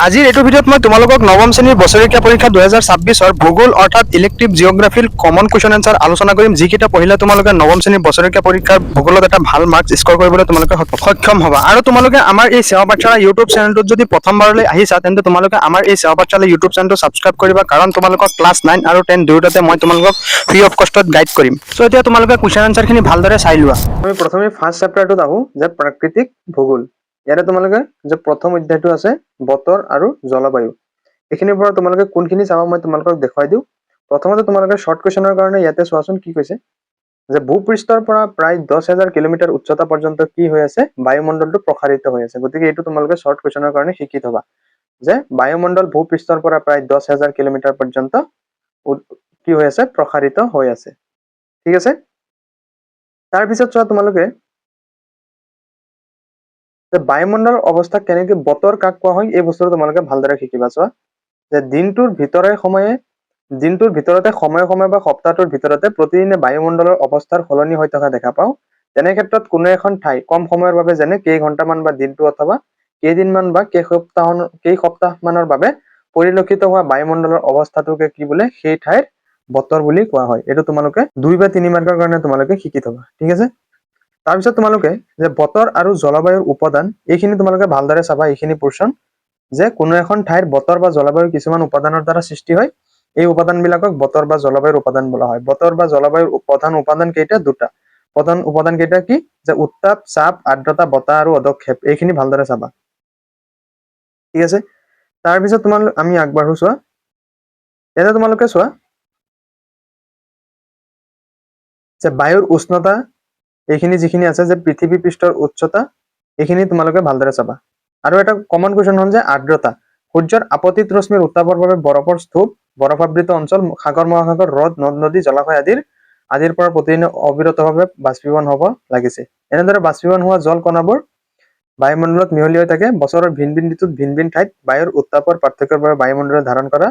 আজিৰ এইটো ভিডিঅ'ত মই তোমালোকক নৱম শ্ৰেণীৰ বছৰেকীয়া পৰীক্ষা 2026ৰ ভূগোল অৰ্থাৎ ইলেক্টিভ জিঅ'গ্ৰাফিৰ কমন কুৱেশ্যন এনচাৰ আলোচনা কৰিম, যিকেইটা পঢ়িলে তোমালোকে নৱম শ্ৰেণীৰ বছৰেকীয়া পৰীক্ষাৰ ভূগোলত এটা ভাল মাৰ্কছ স্ক'ৰ কৰিবলৈ তোমালোকে সক্ষম হ'বা। আৰু তোমালোকে আমাৰ এই সেৱা পাঠশালা ইউটিউব চেনেলটোত যদি প্ৰথমবাৰলৈ আহিছা, তেন্তে তোমালোকে আমাৰ এই সেৱা পাঠশালা ইউটিউব চেনেলটো ছাবস্ক্ৰাইব কৰিবা, কাৰণ তোমালোকক ক্লাছ 9 আৰু 10 দুয়োটাতে মই তোমালোকক ফ্ৰী অফ কষ্টত গাইড কৰিম। চ' এতিয়া তোমালোকে কুৱেশ্যন এনচাৰখিনি ভালদৰে চাই লোৱা। আমি প্ৰথমে ফাৰ্ষ্ট চেপ্টাৰটোত আহোঁ, যে প্ৰাকৃতিক ভূগোল। ইয়াতে তোমালোকে যে প্ৰথম অধ্যায়টো আছে বতৰ আৰু জলবায়ু, এইখিনিৰ পৰা তোমালোকে কোনখিনি চাবা মই তোমালোকক দেখুৱাই দিওঁ। প্ৰথমতে তোমালোকে শৰ্ট কুৱেশ্যনৰ কাৰণে ইয়াতে চোৱাচোন কি কৈছে, যে ভূপৃষ্ঠৰ পৰা প্ৰায় 10,000 কিলোমিটাৰ উচ্চতা পৰ্যন্ত কি হৈ আছে, বায়ুমণ্ডলটো প্ৰসাৰিত হৈ আছে। গতিকে এইটো তোমালোকে শৰ্ট কুৱেশ্যনৰ কাৰণে শিকি থবা, যে বায়ুমণ্ডল ভূপৃষ্ঠৰ পৰা প্ৰায় 10,000 কিলোমিটাৰ পৰ্যন্ত কি হৈ আছে, প্ৰসাৰিত হৈ আছে। ঠিক আছে, তাৰপিছত চোৱা তোমালোকে বায়ুমণ্ডলৰ অৱস্থা কেনেকে, বতৰ কাক কোৱা হয় এই বস্তুটো তোমালোকে ভালদৰে শিকিবা। চোৱা যে দিনটোৰ ভিতৰতে সময়ে সময়ে বা সপ্তাহটোৰ ভিতৰতে প্ৰতিদিনে বায়ুমণ্ডলৰ অৱস্থাৰ সলনি হৈ থকা দেখা পাওঁ। তেনে ক্ষেত্ৰত কোনো এখন ঠাই কম সময়ৰ বাবে, যেনে কেইঘণ্টামান বা দিনটো অথবা কেইদিনমান বা কেইসপ্তাহ মানৰ বাবে পৰিলক্ষিত হোৱা বায়ুমণ্ডলৰ অৱস্থাটোকে কি বোলে, সেই ঠাইৰ বতৰ বুলি কোৱা হয়। এইটো তোমালোকে 2 বা 3 মাৰ্কৰ কাৰণে তোমালোকে শিকি থবা। ঠিক আছে, তাৰপিছত তোমালোকে যে বতৰ আৰু জলবায়ুৰ উপাদান, এইখিনি তোমালোকে ভালদৰে চাবা। এইখিনি পোৰ্চন, যে কোনো এখন ঠাইৰ বতৰ বা জলবায়ুৰ কিছুমান উপাদানৰ দ্বাৰা সৃষ্টি হয়। এই উপাদানবিলাকক বতৰ বা জলবায়ুৰ উপাদান বোলা হয়। বতৰ বা জলবায়ুৰ প্ৰধান উপাদান কেইটা, দুটা। প্ৰধান উপাদান কেইটা কি, যে উত্তাপ, চাপ, আৰ্দ্ৰতা, বতাহ আৰু অদক্ষেপ। এইখিনি ভালদৰে চাবা। ঠিক আছে, তাৰপিছত আমি আগবাঢ়ো। চোৱা ইয়াতে তোমালোকে চোৱা যে বায়ুৰ উষ্ণতা, এইখিনি যিখিনি আছে, যে পৃথিৱী পৃষ্ঠৰ উচ্চতা, এইখিনি তোমালোকে ভালদৰে চাবা। আৰু এটা কমন কুৱেশ্যন হ'ল যে আৰ্দ্ৰতা, সূৰ্যৰ আপতিত ৰশ্মিৰ উত্তাপৰ বাবে বৰফৰ স্তূপ, বৰফাবৃত অঞ্চল, সাগৰ মহাসাগৰ, হ্ৰদ, নদ নদী, জলাশয় আদিৰ পৰা প্ৰতিদিনে অবিৰতভাৱে বাষ্পীভৱন হ'ব লাগিছে। এনেদৰে বাষ্পীভৱন হোৱা জল কণাবোৰ বায়ুমণ্ডলত মিহলি হৈ থাকে। বছৰৰ ভিন ভিন ঋতুত ভিন ভিন ঠাইত বায়ুৰ উত্তাপৰ পাৰ্থক্যৰ বাবে বায়ুমণ্ডলে ধাৰণ কৰা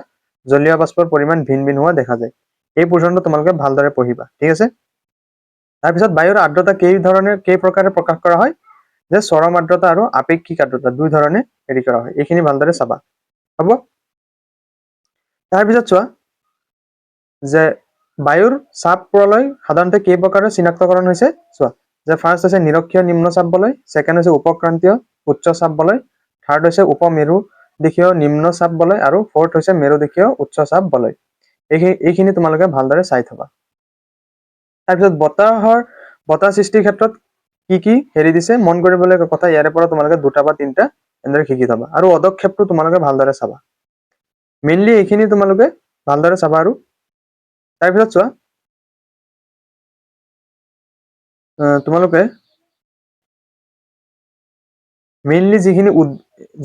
জলীয় বাষ্পৰ পৰিমাণ ভিন ভিন হোৱা দেখা যায়। এই পোৰ্চনটো তোমালোকে ভালদৰে পঢ়িবা। ঠিক আছে, তাৰপিছত বায়ুৰ আৰ্দ্ৰতা কেই প্ৰকাৰে প্ৰকাশ কৰা হয়, যে চৰম আৰ্দ্ৰতা আৰু আপেক্ষিক আৰ্দ্ৰতা, 2 ধৰণে হেৰি কৰা হয়। এইখিনি ভালদৰে চাবা। হ'ব, তাৰপিছত চোৱা যে বায়ুৰ চাপ প্ৰলয় সাধাৰণতে কেই প্ৰকাৰে চিনাক্তকৰণ হৈছে। চোৱা যে ফাৰ্ষ্ট হৈছে নিৰক্ষীয় নিম্ন চাপ বলয়, ছেকেণ্ড হৈছে উপক্ৰান্তীয় উচ্চ চাপ বলয়, থাৰ্ড হৈছে উপমেৰু দেশীয় নিম্ন চাপ বলয়, আৰু ফৰ্থ হৈছে মেৰুদেশীয় উচ্চ চাপ বলয়। এইখিনি তোমালোকে ভালদৰে চাই থবা। তাৰপিছত বতাহ সৃষ্টিৰ ক্ষেত্ৰত কি কি হেৰি দিছে, মন কৰিবলগীয়া কথা, ইয়াৰে পৰা তোমালোকে 2টা বা 3টা এনেদৰে শিকি থবা। আৰু অদক্ষেপটো তোমালোকে ভালদৰে চাবা। মেইনলি এইখিনি তোমালোকে ভালদৰে চাবা। আৰু তাৰপিছত চোৱা তোমালোকে মেইনলি যিখিনি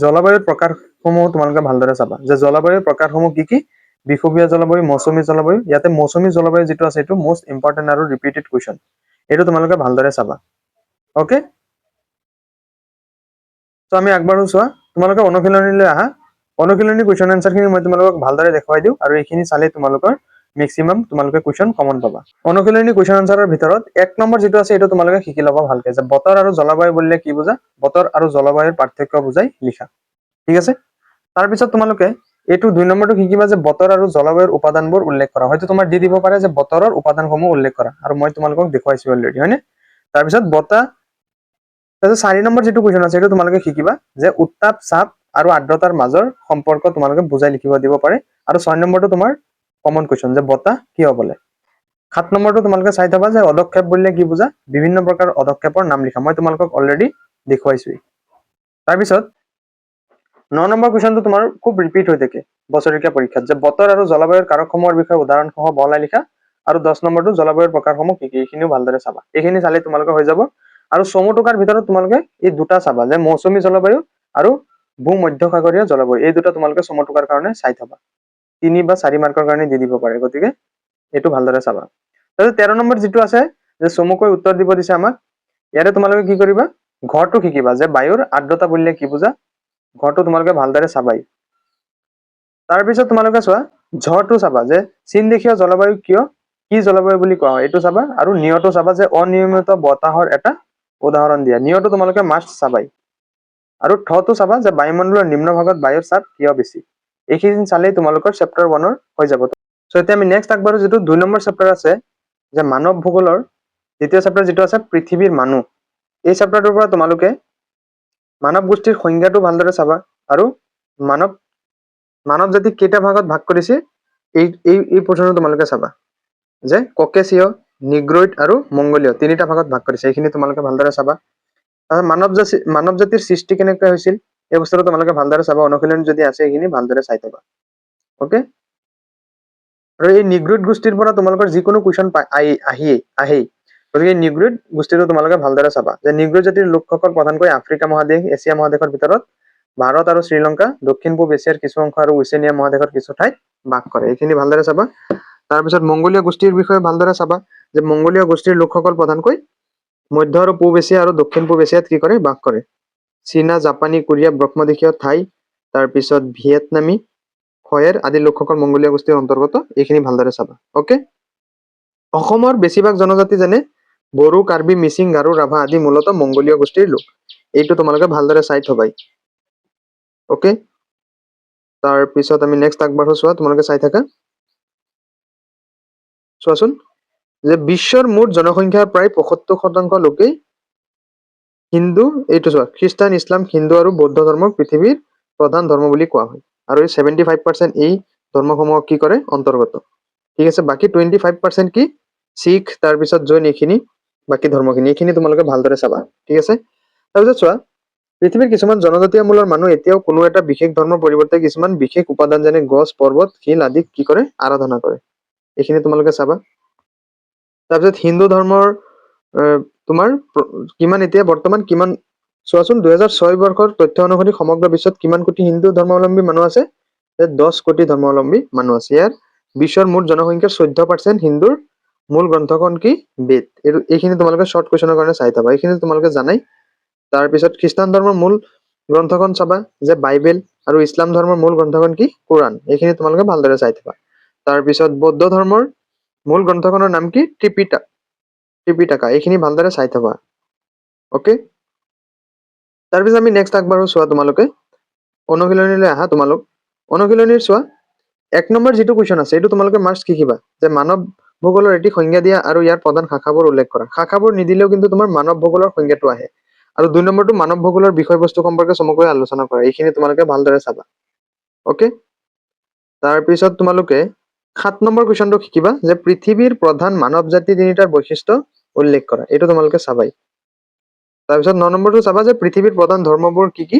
জলবায়ুৰ প্ৰকাৰসমূহ তোমালোকে ভালদৰে চাবা, যে জলবায়ুৰ প্ৰকাৰসমূহ কি কি, বিষুৱীয় জলবায়ু, মৌচুমী জলবায়ু। ইয়াতে মৌচুমী জলবায়ু যিটো আছে, এইটো মোষ্ট ইম্পৰ্টেণ্ট আৰু ৰিপিটেড কুৱেশ্যন। এইটো তোমালোকে ভালদৰে চাবা। অ'কে, ত' আমি আগবাঢ়ো। চোৱা তোমালোকে অনুশীলনীলৈ আহা। অনুশীলনী কুৱেশ্যন এনচাৰখিনি মই তোমালোকক ভালদৰে দেখুৱাই দিওঁ, আৰু এইখিনি চালে তোমালোকৰ মেক্সিমাম তোমালোকে কুৱেশ্যন কমন পাবা। অনুশীলনী কুৱেশ্যন এনচাৰৰ ভিতৰত 1 নম্বৰ যিটো আছে, এইটো তোমালোকে শিকি ল'বা ভালকে, যে বতৰ আৰু জলবায়ু বুলিলে কি বুজা, বতৰ আৰু জলবায়ুৰ পাৰ্থক্য বুজাই লিখা। ঠিক আছে, তাৰপিছত তোমালোকে এইটো 2 নম্বৰটো শিকিবা, যে বতৰ আৰু জলবায়ুৰ উপাদানবোৰ উল্লেখ কৰা। হয়তো তোমাৰ দি দিব পাৰে যে বতৰৰ উপাদানসমূহ উল্লেখ কৰা, আৰু মই তোমালোকক দেখুৱাইছো অলৰেডি, হয়নে? তাৰপিছত তাৰপিছত 4 নম্বৰ যিটো কুৱেশ্যন আছে, সেইটো তোমালোকে শিকিবা, যে উত্তাপ, চাপ আৰু আৰ্দ্ৰতাৰ মাজৰ সম্পৰ্ক তোমালোকে বুজাই লিখিব দিব পাৰে। আৰু 6 নম্বৰটো তোমাৰ কমন কুৱেশ্যন, যে বতাহ কিয় বলে। 7 নম্বৰটো তোমালোকে চাই থবা, যে অদক্ষেপ বুলিলে কি বুজা, বিভিন্ন প্ৰকাৰৰ অদক্ষেপৰ নাম লিখা। মই তোমালোকক অলৰেডি দেখুৱাইছোৱেই। তাৰপিছত 9 নম্বৰ কুৱেশ্যনটো তোমাৰ খুব ৰিপিট হৈ থাকে বছৰেকীয়া পৰীক্ষাত, যে বতৰ আৰু জলবায়ুৰ কাৰকসমূহৰ বিষয়ে উদাহৰণসহ বহলাই লিখা। আৰু 10 নম্বৰটো জলবায়ুৰ প্ৰকাৰসমূহ কি কি, এইখিনিও ভালদৰে চাবা। এইখিনি চালে তোমালোকে হৈ যাব। আৰু চমু টোকাৰ ভিতৰত তোমালোকে এই 2টা চাবা, যে মৌচুমী জলবায়ু আৰু ভূমধ্যসাগৰীয় জলবায়ু। এই 2টা তোমালোকে চমু টোকাৰ কাৰণে চাই থবা। 3 বা 4 মাৰ্কৰ কাৰণে দি দিব পাৰে, গতিকে এইটো ভালদৰে চাবা। তাৰপিছত 13 নম্বৰ যিটো আছে, যে চমুকৈ উত্তৰ দিব দিছে আমাক। ইয়াতে তোমালোকে কি কৰিবা, ঘৰটো শিকিবা, যে বায়ুৰ আৰ্দ্ৰতা বুলিলে কি বুজা, ঘৰটো তোমালোকে ভালদৰে চাবাই। তাৰপিছত তোমালোকে চোৱা ঝড়টো চাবা, যে চীন দেশীয় জলবায়ু কি জলবায়ু বুলি কোৱা হয়, এইটো চাবা। আৰু নিয়ৰটো চাবা, যে অনিয়মিত বতাহৰ এটা উদাহৰণ দিয়া। নিয়ৰটো তোমালোকে মাষ্ট চাবাই। আৰু থটো চাবা যে বায়ুমণ্ডলৰ নিম্ন ভাগত বায়ুৰ চাপ কিয় বেছি। এইখিনি চালেই তোমালোকৰ চেপ্টাৰ 1 হৈ যাব। সো এতিয়া আমি নেক্সট আগবাঢ়ো, যেটো 2 নম্বৰ চেপ্টাৰ আছে যে মানৱ ভূগোলৰ দ্বিতীয় চেপ্টাৰ যেটো আছে পৃথিৱীৰ মানুহ। এই চেপ্টাৰটোৰ পৰা তোমালোকে মানৱ গোষ্ঠীৰ সংজ্ঞাটো ভালদৰে চাবা আৰু মানৱ জাতিক কেইটা ভাগত ভাগ কৰিছে এই প্ৰশ্নটো তোমালোকে চাবা যে ককেশীয়, নিগ্ৰইড আৰু মংগোলীয় তিনিটা ভাগত ভাগ কৰিছে। এইখিনি তোমালোকে ভালদৰে চাবা। মানৱ জাতিৰ সৃষ্টি কেনেকৈ হৈছিল এই বস্তুটো তোমালোকে ভালদৰে চাবা। অনুশীলন যদি আছে এইখিনি ভালদৰে চাই থবা। ওকে, আৰু এই নিগ্ৰইড গোষ্ঠীৰ পৰা তোমালোকৰ যিকোনো কুৱেশ্যন আহেই। গতিকে নিগ্ৰইড গোষ্ঠীটো তোমালোকে ভালদৰে চাবা যে নিগ্ৰইড জাতিৰ লোকসকল প্ৰধানকৈ আফ্ৰিকা মহাদেশ, এছিয়া মহাদেশৰ ভিতৰত ভাৰত আৰু শ্ৰীলংকা, দক্ষিণ পূব এছিয়াৰ কিছু অংশ আৰু ওচেনিয়া মহাদেশৰ কিছু ঠাইত বাস কৰে। এইখিনি ভালদৰে চাবা। তাৰপিছত মংগোলীয় গোষ্ঠীৰ বিষয়ে ভালদৰে চাবা যে মংগোলীয় গোষ্ঠীৰ লোকসকল প্ৰধানকৈ মধ্য আৰু পূব এছিয়া আৰু দক্ষিণ পূব এছিয়াত কি কৰে বাস কৰে। চীনা, জাপানী, কোৰিয়া, ব্ৰহ্মদেশীয়, থাই, তাৰপিছত ভিয়েটনামী, খয়েৰ আদি লোকসকল মংগোলীয় গোষ্ঠীৰ অন্তৰ্গত। এইখিনি ভালদৰে চাবা। ওকে, অসমৰ বেছিভাগ জনজাতি যেনে বড়ো, কাৰ্বি, মিচিং, গাৰো, ৰাভা আদি মূলতঃ মংগোলীয় গোষ্ঠীৰ লোক। এইটো তোমালোকে ভালদৰে চাই থবাই। ওকে, তাৰপিছত আমি নেক্সট আগবাঢ়ো। চোৱা তোমালোকে চাই থাকা। চোৱাচোন যে বিশ্বৰ মুঠ জনসংখ্যাৰ প্ৰায় ৭৫% লোকেই হিন্দু, এইটো চোৱা খ্ৰীষ্টান, ইছলাম, হিন্দু আৰু বৌদ্ধ ধৰ্মক পৃথিৱীৰ প্ৰধান ধৰ্ম বুলি কোৱা হয়। আৰু এই 75% এই ধৰ্মসমূহক কি কৰে অন্তৰ্গত। ঠিক আছে, বাকী 25% কি শিখ, তাৰপিছত জৈন, এইখিনি বাকী ধৰ্মখিনি। এইখিনি তোমালোকে ভালদৰে চাবা। ঠিক আছে, তাৰপিছত চোৱা পৃথিৱীৰ কিছুমান জনজাতীয় মূলৰ মানুহ এতিয়াও কোনো এটা বিশেষ ধৰ্মৰ পৰিৱৰ্তে কিছুমান বিশেষ উপাদান যেনে গছ, পৰ্বত, শিল আদিক কি কৰে আৰাধনা কৰে। এইখিনি তোমালোকে চাবা। তাৰপিছত হিন্দু ধৰ্মৰ তোমাৰ কিমান এতিয়া বৰ্তমান কিমান চোৱাচোন 2006 বৰ্ষৰ তথ্য অনুসৰি সমগ্ৰ বিশ্বত কিমান কোটি হিন্দু ধৰ্মাৱলম্বী মানুহ আছে? 10 কোটি ধৰ্মাৱলম্বী মানুহ আছে। ইয়াৰ বিশ্বৰ মুঠ জনসংখ্যাৰ 14% হিন্দুৰ মূল গ্ৰন্থখন কি বেদ। এইখিনি তোমালোকে শৰ্ট কুৱেশ্যনৰ কাৰণে চাই থবা। এইখিনি তোমালোকে জানাই। তাৰপিছত খ্ৰীষ্টান ধৰ্মৰ মূল গ্ৰন্থখন চাবা যে বাইবেল, আৰু ইছলাম ধৰ্মৰ মূল গ্ৰন্থখন কি কোৰাণ। এইখিনি তোমালোকে ভালদৰে চাই থবা। তাৰপিছত বৌদ্ধ ধৰ্মৰ মূল গ্ৰন্থখনৰ নাম কি ত্ৰিপিটকা। এইখিনি ভালদৰে চাই থবা। ওকে, তাৰপিছত আমি নেক্সট আগবাঢ়ো। চোৱা তোমালোকে অনুশীলনীলৈ আহা। তোমালোক অনুশীলনীৰ চোৱা 1 নম্বৰ যিটো কুৱেশ্যন আছে এইটো তোমালোকে মাৰ্কছ শিকিবা যে মানৱ ভূগোলৰ এটি সংজ্ঞা দিয়া আৰু ইয়াৰ প্ৰধান শাখাবোৰ উল্লেখ কৰা। শাখাবোৰ নিদিলেও কিন্তু তোমাৰ মানৱ ভূগোলৰ সংজ্ঞাটো আহে। আৰু 2 নম্বৰটো মানৱ ভূগোলৰ বিষয়বস্তু সম্পৰ্কে চমুকৈ আলোচনা কৰা। এইখিনি তোমালোকে ভালদৰে চাবা। ওকে, তাৰপিছত তোমালোকে 7 নম্বৰ কুৱেশ্যনটো শিকিবা যে পৃথিৱীৰ প্ৰধান মানৱ জাতি তিনিটাৰ বৈশিষ্ট্য উল্লেখ কৰা। এইটো তোমালোকে চাবাই। তাৰপিছত 9 নম্বৰটো চাবা যে পৃথিৱীৰ প্ৰধান ধৰ্মবোৰ কি কি।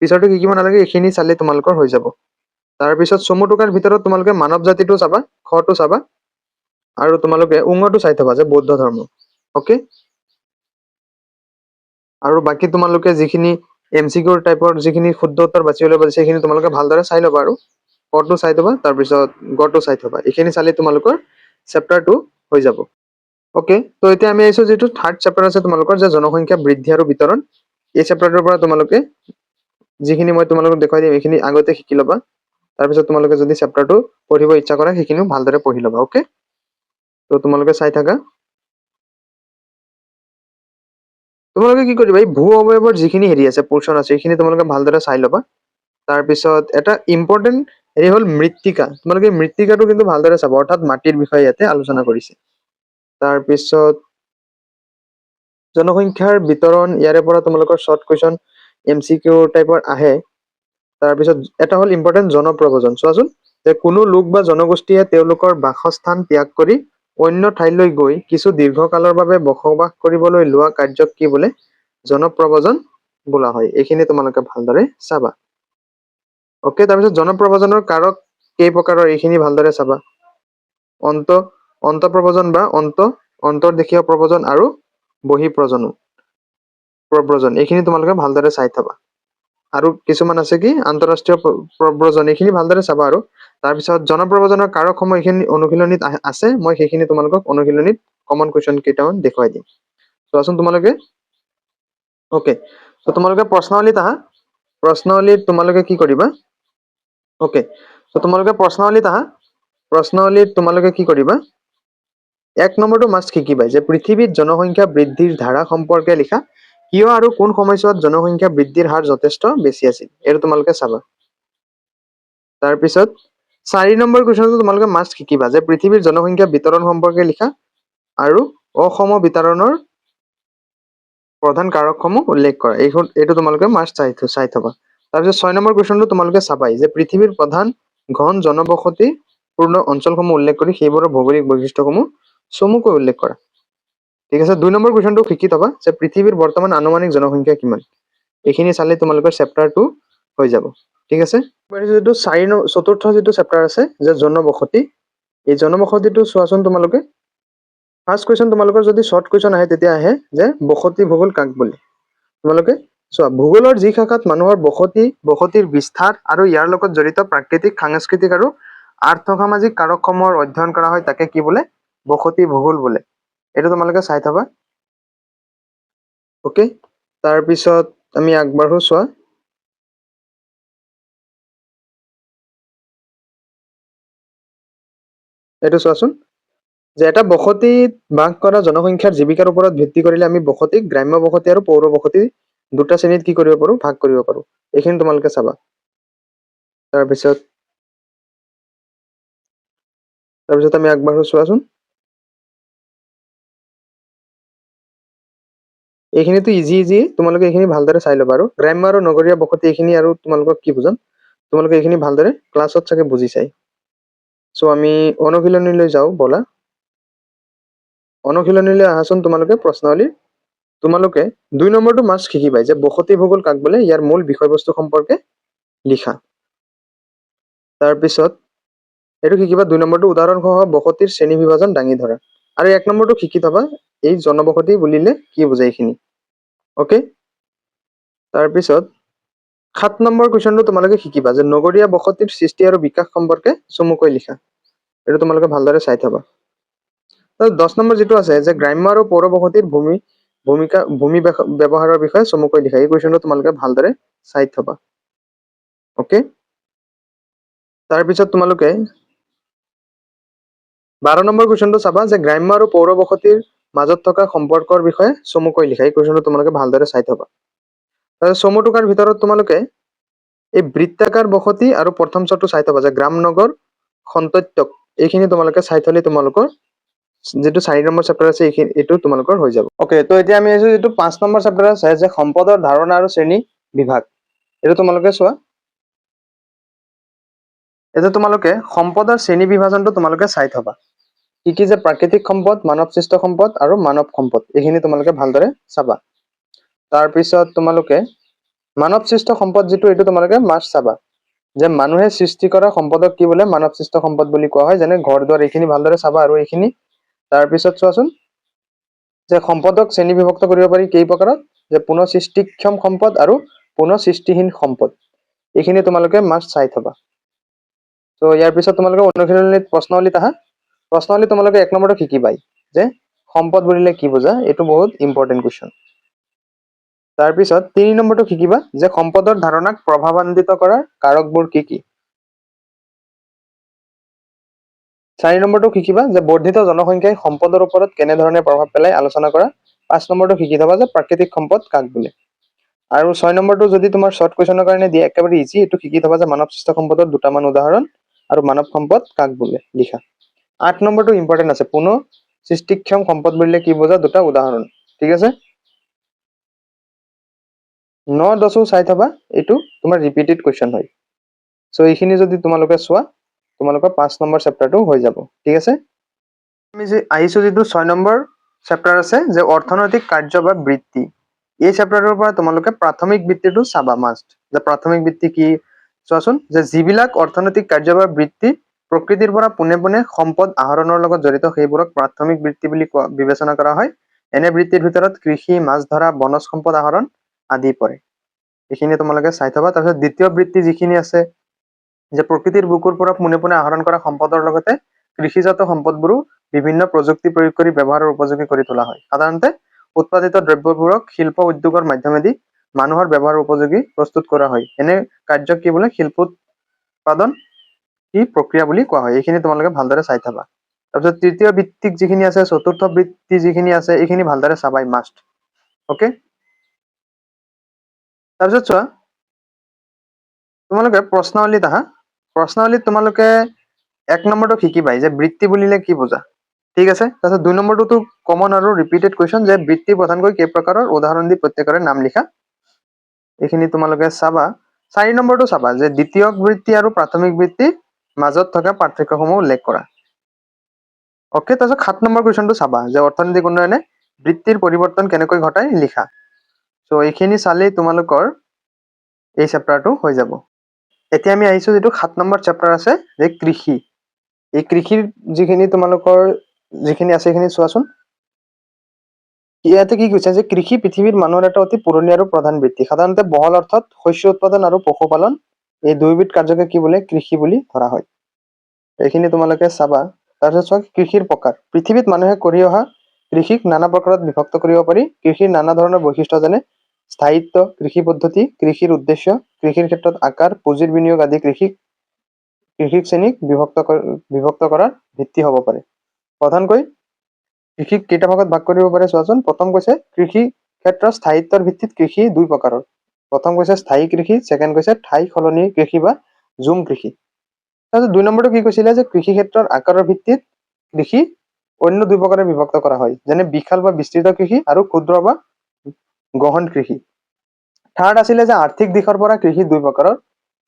পিছৰটো শিকিব নালাগে, এইখিনি চালে তোমালোকৰ হৈ যাব। তাৰপিছত চমু টোকাৰ ভিতৰত তোমালোকে মানৱ জাতিটো চাবা, খটো চাবা, আৰু তোমালোকে উঙটো চাই থবা যে বৌদ্ধ ধৰ্ম। ওকে, আৰু বাকী তোমালোকে যিখিনি MCQ টাইপৰ যিখিনি শুদ্ধ উত্তৰ বাছি উলিয়াব দিছে সেইখিনি তোমালোকে ভালদৰে চাই ল'বা। আৰু কটো চাই থবা, তাৰপিছত গটো চাই থবা। এইখিনি চালে তোমালোকৰ চেপ্টাৰ 2 হৈ যাব। ওকে, তো এতিয়া আমি আহিছো যিটো থাৰ্ড চেপ্টাৰ আছে তোমালোকৰ যে জনসংখ্যা বৃদ্ধি আৰু বিতৰণ। এই চেপ্টাৰটোৰ পৰা তোমালোকে যিখিনি মই তোমালোকক দেখুৱাই দিম এইখিনি আগতে শিকি ল'বা। তাৰপিছত তোমালোকে যদি চেপ্টাৰটো পঢ়িব ইচ্ছা কৰা সেইখিনিও ভালদৰে পঢ়ি ল'বা। ওকে, তো তোমালোকে চাই থাকা। তোমালোকে কি কৰিবা, এই ভূ অৱয়ৱৰ যিখিনি হেৰি আছে পোৰ্চন আছে এইখিনি তোমালোকে ভালদৰে চাই ল'বা। তাৰপিছত এটা ইম্পৰ্টেণ্ট হেৰি হ'ল মৃত্তিকা। তোমালোকে মৃত্তিকাটো কিন্তু ভালদৰে চাবা, অৰ্থাৎ মাটিৰ বিষয়ে ইয়াতে আলোচনা কৰিছে। তাৰপিছত জনসংখ্যাৰ বিতৰণ, ইয়াৰে পৰা তোমালোকৰ শৰ্ট কুৱেশ্যন MCQ টাইপৰ আহে। তাৰপিছত এটা হ'ল ইম্পৰ্টেণ্ট জনপ্ৰব্ৰজন। চোৱাচোন যে কোনো লোক বা জনগোষ্ঠীয়ে তেওঁলোকৰ বাসস্থান ত্যাগ কৰি অন্য ঠাইলৈ গৈ কিছু দীৰ্ঘকালৰ বাবে বসবাস কৰিবলৈ লোৱা কাৰ্যক কি বোলে? জনপ্ৰব্ৰজন বোলা হয়। এইখিনি তোমালোকে ভালদৰে চাবা। ওকে, তাৰপিছত জনপ্ৰব্ৰজনৰ কাৰক কেই প্ৰকাৰৰ এইখিনি ভালদৰে চাবা। অন্তঃপ্ৰব্ৰজন বা অন্তৰ্দেশীয় প্ৰব্ৰজন আৰু প্ৰব্ৰজন এইখিনি তোমালোকে ভালদৰে চাই থবা। আৰু কিছুমান আছে কি আন্তঃৰাষ্ট্ৰীয় প্ৰব্ৰজন, এইখিনি ভালদৰে চাবা। আৰু তাৰপিছত জনপ্ৰব্ৰজনৰ কাৰকসমূহ এইখিনি অনুশীলনীত আছে, মই সেইখিনি তোমালোকক অনুশীলনীত কমন কুৱেশ্যন কেইটামান দেখুৱাই দিম। চোৱাচোন তোমালোকে। ওকে, তো তোমালোকে প্ৰশ্নাৱলীত আহা। প্ৰশ্নাৱলীত তোমালোকে কি কৰিবা? ওকে, তো তোমালোকে প্ৰশ্নাৱলীত আহা। প্ৰশ্নাৱলীত তোমালোকে কি কৰিবা? 1 নম্বৰটো মাষ্ট শিকিবা যে পৃথিৱীত জনসংখ্যা বৃদ্ধিৰ ধাৰা সম্পৰ্কে লিখা কিয় আৰু কোন সময়ছোৱাত জনসংখ্যা বৃদ্ধিৰ হাৰ যথেষ্ট বেছি আছিল এইটো তোমালোকে চাবা। তাৰপিছত 4 নম্বৰ কুৱেশ্যনটো তোমালোকে মাষ্ট শিকিবা যে পৃথিৱীৰ জনসংখ্যা বিতৰণ সম্পৰ্কে লিখা আৰু অসম বিতৰণৰ প্ৰধান কাৰকসমূহ উল্লেখ কৰা। এইটো তোমালোকে মাষ্ট চাই থবা। তাৰপিছত 6 নম্বৰ কুৱেশ্যনটো তোমালোকে চাবাই যে পৃথিৱীৰ প্ৰধান ঘন জনবসতি পূৰ্ণ অঞ্চলসমূহ উল্লেখ কৰি সেইবোৰৰ ভৌগোলিক বৈশিষ্ট্যসমূহ চমুকৈ উল্লেখ কৰা। ঠিক আছে। 2 নম্বৰ কুৱেশ্যনটো শিকি থবা যে পৃথিৱীৰ বৰ্তমান আনুমানিক জনসংখ্যা কিমান। এইখিনি চালে তোমালোকৰ চেপ্টাৰ 2 হৈ যাব। ঠিক আছে। যিটো চতুৰ্থ যিটো চেপ্টাৰ আছে যে জনবসতি, এই জনবসতিটো চোৱাচোন তোমালোকে। ফাৰ্ষ্ট কুৱেশ্যন তোমালোকৰ যদি শ্বৰ্ট কুৱেশ্যন আহে তেতিয়া আহে যে বসতি ভূগোল কাক বোলে। তোমালোকে চোৱা ভূগোলৰ যি শাখাত মানুহৰ বসতিৰ বিস্তাৰ আৰু ইয়াৰ লগত জড়িত প্ৰাকৃতিক সাংস্কৃতিক আৰু আৰ্থ-সামাজিক কাৰকসমূহৰ অধ্যয়ন কৰা হয় তাকে কি বোলে বসতি ভূগোল বোলে। এইটো তোমালোকে চাই থবা। ওকে। তাৰপিছত আমি আগবাঢ়ো। চোৱা এইটো চোৱাচোন যে এটা বসতিত বাস কৰা জনসংখ্যাৰ জীৱিকাৰ ওপৰত ভিত্তি কৰিলে আমি বসতিক গ্ৰাম্য বসতি আৰু পৌৰ বসতি দুটা শ্ৰেণীত কি কৰিব পাৰো ভাগ কৰিব পাৰো। এইখিনি তোমালোকে চাবা। তাৰপিছত আমি আগবাঢ়ো। চোৱাচোন এইখিনিতো ইজি তোমালোকে এইখিনি ভালদৰে চাই ল'বা। আৰু গ্ৰাম্য আৰু নগৰীয়া বসতি এইখিনি আৰু তোমালোকক কি বুজাম তোমালোকে এইখিনি ভালদৰে ক্লাছত চাগে বুজি চাই। চ' আমি অনুশীলনীলৈ যাওঁ ব'লা। অনুশীলনীলৈ আহাচোন তোমালোকে প্ৰশ্নাৱলী। তোমালোকে 2 নম্বৰটো মাষ্ট শিকিবাই যে বসতি ভূগোল কাক বোলে ইয়াৰ মূল বিষয়বস্তু সম্পৰ্কে লিখা। তাৰপিছত এইটো শিকিবা 2 নম্বৰটো উদাহৰণসহ বসতিৰ শ্ৰেণী বিভাজন দাঙি ধৰা। আৰু 1 নম্বৰটো শিকি থবা এই জনবসতি বুলিলে কি বুজায় এইখিনি। ওকে। তাৰপিছত 7 নম্বৰ কুৱেশ্যনটো তোমালোকে শিকিবা যে নগৰীয়া বসতিৰ সৃষ্টি আৰু বিকাশ সম্পৰ্কে চমুকৈ লিখা। এইটো তোমালোকে ভালদৰে চাই থবা। 10 নম্বৰ যিটো আছে যে গ্ৰাম্য আৰু পৌৰ বসতিৰ ভূমি ব্যৱহাৰৰ বিষয়ে চমুকৈ লিখা। এই কুৱেশ্যনটো তোমালোকে ভালদৰে চাই থবা। ওকে। তাৰপিছত তোমালোকে 12 নম্বৰ কুৱেশ্যনটো চাবা যে গ্ৰাম্য আৰু পৌৰ বসতিৰ মাজত থকা সম্পৰ্কৰ বিষয়ে চমুকৈ লিখা। এই কুৱেশ্যনটো তোমালোকে ভালদৰে চাই থবা। তাৰপিছত চমু টুকাৰ ভিতৰত তোমালোকে এই বৃত্তাকাৰ বসতি আৰু প্ৰথম শ্বটো চাই থবা যে গ্ৰাম নগৰ সন্তত্যক এইখিনি তোমালোকে চাই থলে তোমালোকৰ যিটো 4 নম্বৰ চেপ্টাৰ আছে এইটো তোমালোকৰ হৈ যাব। ওকে। তো এতিয়া আমি আহিছো যিটো 5 নম্বৰ চেপ্টাৰ আছে যে সম্পদৰ ধাৰণা আৰু শ্ৰেণী বিভাগ। এইটো তোমালোকে চোৱা। এতিয়া তোমালোকে সম্পদৰ শ্ৰেণী বিভাজনটো তোমালোকে চাই থবা। কি যে প্ৰাকৃতিক সম্পদ, মানৱ সৃষ্ট সম্পদ আৰু মানৱ সম্পদ এইখিনি তোমালোকে ভালদৰে চাবা। তাৰপিছত তোমালোকে মানৱ সৃষ্ট সম্পদ যিটো এইটো তোমালোকে মাষ্ট চাবা যে মানুহে সৃষ্টি কৰা সম্পদক কি বোলে মানৱ সৃষ্ট সম্পদ বুলি কোৱা হয়। যেনে ঘৰ দুৱাৰ এইখিনি ভালদৰে চাবা। আৰু এইখিনি তাৰপিছত চোৱাচোন যে সম্পদক শ্ৰেণী বিভক্ত কৰিব পাৰি কেই প্ৰকাৰত যে পুনঃ সৃষ্টিক্ষম সম্পদ আৰু পুনঃ সৃষ্টিহীন সম্পদ এইখিনি তোমালোকে মাষ্ট চাই থবা। তো ইয়াৰ পিছত তোমালোকে অনুশীলনীত প্ৰশ্নাৱলীত আহা। প্ৰশ্নাৱলী তোমালোকে 1 নম্বৰটো শিকিবাই যে সম্পদ বুলিলে কি বুজা। এইটো বহুত ইম্পৰ্টেণ্ট কুৱেশ্যন। তাৰপিছত 3 নম্বৰটো শিকিবা যে সম্পদৰ ধাৰণাক প্ৰভাৱান্বিত কৰা কাৰকবোৰ কি কি। 4 নম্বৰটো শিকিবা যে বৰ্ধিত জনসংখ্যাই সম্পদৰ ওপৰত কেনেধৰণে প্ৰভাৱ পেলাই আলোচনা কৰা। 5 নম্বৰটো শিকি থবা যে প্ৰাকৃতিক সম্পদ কাক বোলে। আৰু 6 নম্বৰটো যদি তোমাৰ শ্বৰ্ট কুৱেশ্যনৰ কাৰণে দিয়ে একেবাৰে ইজি। এইটো শিকি থবা যে মানৱ সৃষ্ট সম্পদৰ দুটামান উদাহৰণ আৰু মানৱ সম্পদ কাক বোলে লিখা। 8 নম্বৰটো ইম্পৰ্টেণ্ট আছে পুনঃ সৃষ্টিক্ষম সম্পদ বুলিলে কি বুজা দুটা উদাহৰণ। ঠিক আছে। 9, 10 চাই থবা। এইটো তোমাৰ ৰিপিটেড কুৱেশ্যন হয়। চ' এইখিনি যদি তোমালোকে চোৱা তোমালোকৰ 5 নম্বৰ চেপ্টাৰটো হৈ যাব। ঠিক আছে। আমি আহিছো যিটো 6 নম্বৰ চেপ্টাৰ আছে যে অৰ্থনৈতিক কাৰ্য বা বৃত্তি। এই চেপ্টাৰৰ পৰা তোমালোকে প্ৰাথমিক বৃত্তিটো চাবা মাষ্ট। যে প্ৰাথমিক বৃত্তি কি চোৱাচোন যে যিবিলাক অৰ্থনৈতিক কাৰ্য বা বৃত্তি প্ৰকৃতিৰ পৰা পোনে পোনে সম্পদ আহৰণৰ লগত জড়িত সেইবোৰক প্ৰাথমিক বৃত্তি বুলি বিবেচনা কৰা হয়। এনে বৃত্তিৰ ভিতৰত কৃষি, মাছ ধৰা, বনজ সম্পদ আহৰণ আদি পৰে। এইখিনি তোমালোকে চাই থবা। তাৰপিছত দ্বিতীয় বৃত্তি যিখিনি আছে যে প্ৰকৃতিৰ বুকুৰ পৰা পোনে পোনে আহৰণ কৰা সম্পদৰ লগতে কৃষিজাত সম্পদবোৰো বিভিন্ন প্ৰযুক্তি প্ৰয়োগ কৰি ব্যৱহাৰৰ উপযোগী কৰি তোলা হয়। সাধাৰণতে উৎপাদিত দ্ৰব্যবোৰক শিল্প উদ্যোগৰ মাধ্যমেদি মানুহৰ ব্যৱহাৰ উপযোগী প্ৰস্তুত কৰা হয়। এনে কাৰ্যক কি বোলে শিল্প উৎপাদন কি প্ৰক্ৰিয়া বুলি কোৱা হয়। এইখিনি তোমালোকে ভালদৰে চাই থবা। তাৰপিছত তৃতীয় বৃত্তিক যিখিনি আছে চতুৰ্থ বৃত্তি যিখিনি আছে এইখিনি ভালদৰে চাবাই মাষ্ট। ওকে। তাৰপিছত চোৱা তোমালোকে প্ৰশ্নাৱলীত আহা প্ৰশ্নাৱলীত তোমালোকে 1 নম্বৰটো শিকিবাই যে বৃত্তি বুলিলে কি বুজা ঠিক আছে তাৰপিছত 2 নম্বৰটো কমন আৰু ৰিপিটেড কোৱেশ্চন যে বৃত্তি প্ৰধানকৈ কেই প্ৰকাৰৰ উদাহৰণ দি প্ৰত্যেকৰে নাম লিখা এইখিনি তোমালোকে চাবা 4 নম্বৰটো চাবা যে দ্বিতীয়ক বৃত্তি আৰু প্ৰাথমিক বৃত্তি মাজত থকা পাৰ্থক্যসমূহ উল্লেখ কৰা ওকে তাৰপিছত 7 নম্বৰ কুৱেশ্যনটো চাবা যে অৰ্থনৈতিক উন্নয়নে বৃত্তিৰ পৰিৱৰ্তন কেনেকৈ ঘটায় লিখা সো এইখিনি চালেই তোমালোকৰ এই চেপ্টাৰটো হৈ যাব এতিয়া আমি আহিছো যেটো 7 নম্বৰ চেপ্টাৰ আছে যে কৃষি এই কৃষিৰ যিখিনি তোমালোকৰ যিখিনি আছে সেইখিনি চোৱাচোন ইয়াতে কি কৈছে যে কৃষি পৃথিৱীৰ মানুহৰ এটা অতি পুৰণি আৰু প্ৰধান বৃত্তি সাধাৰণতে বহল অৰ্থত শস্য উৎপাদন আৰু পশুপালন এই দুইবিধ কাৰ্যকে কি বোলে কৃষি বুলি ধৰা হয় এইখিনি তোমালোকে চাবা তাৰপিছত চোৱা কৃষিৰ প্ৰকাৰ পৃথিৱীত মানুহে কৰি অহা কৃষিক নানা প্ৰকাৰত বিভক্ত কৰিব পাৰি কৃষিৰ নানা ধৰণৰ বৈশিষ্ট্য যেনে স্থায়িত্ব কৃষি পদ্ধতি কৃষিৰ উদ্দেশ্য কৃষিৰ ক্ষেত্ৰত আকাৰ পুঁজিৰ বিনিয়োগ আদি কৃষিক শ্ৰেণীক বিভক্ত কৰাৰ ভিত্তি হ'ব পাৰে প্ৰধানকৈ কৃষিক কেইটা ভাগত ভাগ কৰিব পাৰে চোৱাচোন প্ৰথম কৈছে কৃষি ক্ষেত্ৰৰ স্থায়িত্বৰ ভিত্তিত কৃষি দুই প্ৰকাৰৰ প্ৰথম কৈছে স্থায়ী কৃষি সেকেন্ড কৈছে ঠাই সলনি কৃষি বা জুম কৃষি তাৰপিছত 2 নম্বৰটো কি কৈছিলে যে কৃষি ক্ষেত্ৰৰ আকাৰৰ ভিত্তিত কৃষি অন্য দুই প্ৰকাৰে বিভক্ত কৰা হয় যেনে বিশাল বা বিস্তৃত কৃষি আৰু ক্ষুদ্ৰ বা গহন কৃষি থাৰ্ড আছিলে যে আৰ্থিক দিশৰ পৰা কৃষি দুই প্ৰকাৰৰ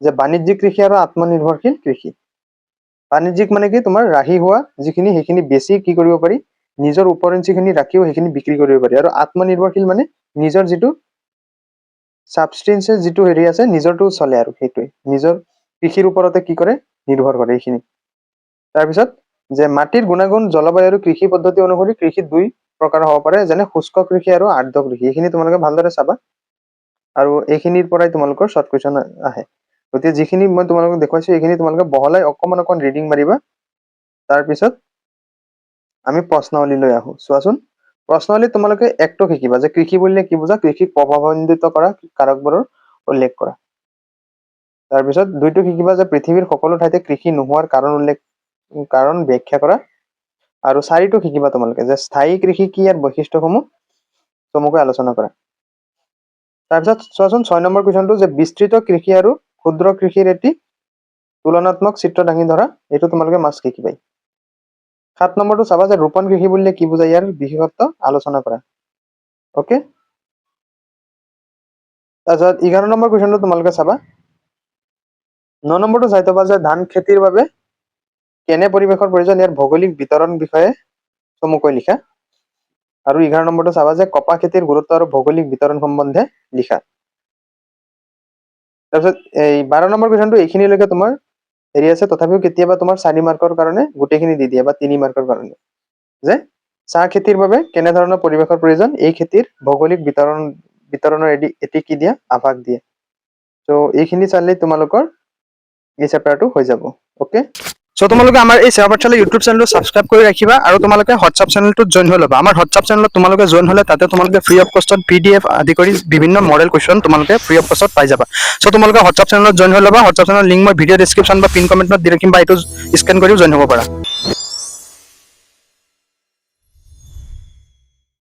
যে বাণিজ্যিক কৃষি আৰু আত্মনিৰ্ভৰশীল কৃষি বাণিজ্যিক মানে কি তোমাৰ ৰাহি হোৱা যিখিনি সেইখিনি বেছি কি কৰিব পাৰি নিজৰ উপৰঞ্চিখিনি ৰাখিও সেইখিনি বিক্ৰী কৰিব পাৰি আৰু আত্মনিৰ্ভৰশীল মানে নিজৰ যিটো সাবষ্টেন্সেস যিটো হেৰি আছে নিজৰটো চলে আৰু সেইটোৱে নিজৰ কৃষিৰ ওপৰতে কি কৰে নিৰ্ভৰ কৰে এইখিনি তাৰপিছত যে মাটিৰ গুণাগুণ জলবায়ু আৰু কৃষি পদ্ধতি অনুসৰি কৃষি দুই প্ৰকাৰ হ'ব পাৰে যেনে শুষ্ক কৃষি আৰু আৰ্দ্ৰ কৃষি এইখিনি তোমালোকে ভালদৰে চাবা আৰু এইখিনিৰ পৰাই তোমালোকৰ শৰ্ট কুৱেশ্যন আহে গতিকে যিখিনি মই তোমালোকক দেখুৱাইছো এইখিনি তোমালোকে বহলাই অকমান ৰিডিং মাৰিবা তাৰপিছত আমি প্ৰশ্নাৱলীলৈ আহো চোৱাচোন প্ৰশ্নাৱলীত তোমালোকে একটো শিকিবা যে কৃষি বুলিলে কি বুজা কৃষিক প্ৰভাৱান্বিত কৰা কাৰকবোৰৰ উল্লেখ কৰা তাৰপিছত দুইটো শিকিবা যে পৃথিৱীৰ সকলো ঠাইতে কৃষি নোহোৱাৰ কাৰণ ব্যাখ্যা কৰা আৰু 4টো শিকিবা তোমালোকে যে স্থায়ী কৃষি কি ইয়াৰ বৈশিষ্ট্যসমূহ চমুকৈ আলোচনা কৰা তাৰপিছত চোৱাচোন 6 নম্বৰ কুৱেশ্যনটো যে বিস্তৃত কৃষি আৰু ক্ষুদ্ৰ কৃষিৰ এটি তুলনাত্মক চিত্ৰ দাঙি ধৰা এইটো তোমালোকে মাস্ক শিকিবাই 7 নম্বৰটো চাবা যে ৰোপণ কৃষি বুলিলে কি বুজায় ইয়াৰ বিশেষত্ব আলোচনা কৰা ওকে তাৰপিছত 11 নম্বৰ কুৱেশ্যনটো তোমালোকে চাবা 9 নম্বৰটো চাই থবা যে ধান খেতিৰ বাবে কেনে পৰিৱেশৰ প্ৰয়োজন ইয়াৰ ভৌগোলিক বিতৰণ বিষয়ে চমুকৈ লিখা আৰু 11 নম্বৰটো চাবা যে কপাহ খেতিৰ গুৰুত্ব আৰু ভৌগোলিক বিতৰণ সম্বন্ধে লিখা তাৰপিছত এই 12 নম্বৰ কুৱেশ্যনটো এইখিনিলৈকে তোমাৰ হেৰি আছে তথাপিও কেতিয়াবা তোমাৰ 4 মাৰ্কৰ কাৰণে গোটেইখিনি দি দিয়ে বা 3 মাৰ্কৰ কাৰণে যে চাহ খেতিৰ বাবে কেনে ধৰণৰ পৰিৱেশৰ প্ৰয়োজন এই খেতিৰ ভৌগোলিক বিতৰণৰ এটি কি দিয়া আভাস দিয়ে তো এইখিনি চালে তোমালোকৰ এই চেপ্টাৰটো হৈ যাব ওকে সো তোমালোকে আমাৰ এই সেৱা পাঠশালা ইউটিউব চেনেলটো সাবস্ক্ৰাইব কৰি ৰাখিবা আৰু তোমালোকে হোৱাটছআপ চেনেলটোত জইন হৈ ল'বা আমাৰ হোৱাটছআপ চেনেলত তোমালোকে জইন হ'লে তাতে তোমালোকে ফ্ৰী অফ কষ্টত PDF আদি কৰি বিভিন্ন মডেল কুৱেশ্যন তোমালোকে ফ্ৰী অফ কষ্টত পাই যাবা সো তোমালোকে হোৱাটছআপ চেনেলত জইন হৈ ল'বা হোৱাটছআপ চেনেলৰ লিংক মই ভিডিঅ' ডেছক্ৰিপশ্যন বা পিন কমেণ্টত দি ৰাখিম বা এইটো স্কেন কৰিও জইন হ'ব পাৰা